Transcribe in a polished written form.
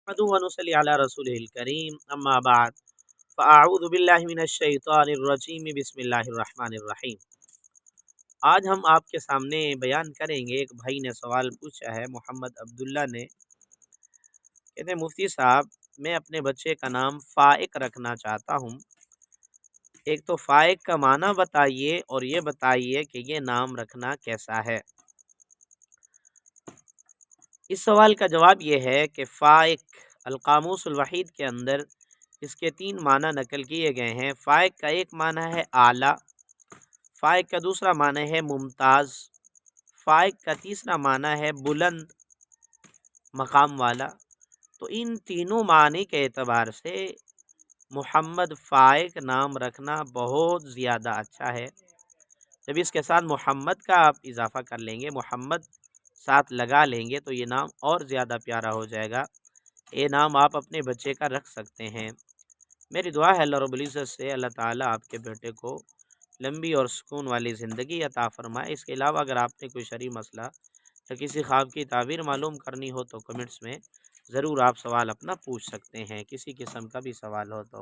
नहमदुहु व नुसल्ली अला रसूलिहिल करीम अम्मा बाद फ़अऊज़ु बिल्लाहि मिनश शैतानिर रजीम बिस्मिल्लाहिर रहमानिर रहीम। आज हम आपके सामने बयान करेंगे, एक भाई ने सवाल पूछा है, मोहम्मद अब्दुल्ला ने। कहते हैं मुफ्ती साहब, मैं अपने बच्चे का नाम फ़ाइक रखना चाहता हूँ। एक तो फ़ाइक का माना बताइए और ये बताइए कि ये नाम रखना कैसा है। इस सवाल का जवाब ये है कि फ़ाइक अल-क़ामूसुल वहीद के अंदर इसके 3 माना नकल किए गए हैं। फ़ाइक का एक माना है आला, फ़ाइक का दूसरा माना है मुमताज़, फ़ाइक का तीसरा माना है बुलंद मकाम वाला। तो इन तीनों मानी के एतबार से मोहम्मद फ़ाइक नाम रखना बहुत ज़्यादा अच्छा है। जब इसके साथ मोहम्मद का आप इजाफ़ा कर लेंगे, मोहम्मद साथ लगा लेंगे, तो ये नाम और ज़्यादा प्यारा हो जाएगा। ये नाम आप अपने बच्चे का रख सकते हैं। मेरी दुआ है अल्लाह रब्बुल इज़्ज़त से अल्लाह ताला आपके बेटे को लंबी और सुकून वाली ज़िंदगी अता फ़रमाए। इसके अलावा अगर आपने कोई शरई मसला या किसी ख्वाब की ताबीर मालूम करनी हो तो कमेंट्स में ज़रूर आप सवाल अपना पूछ सकते हैं। किसी किस्म का भी सवाल हो तो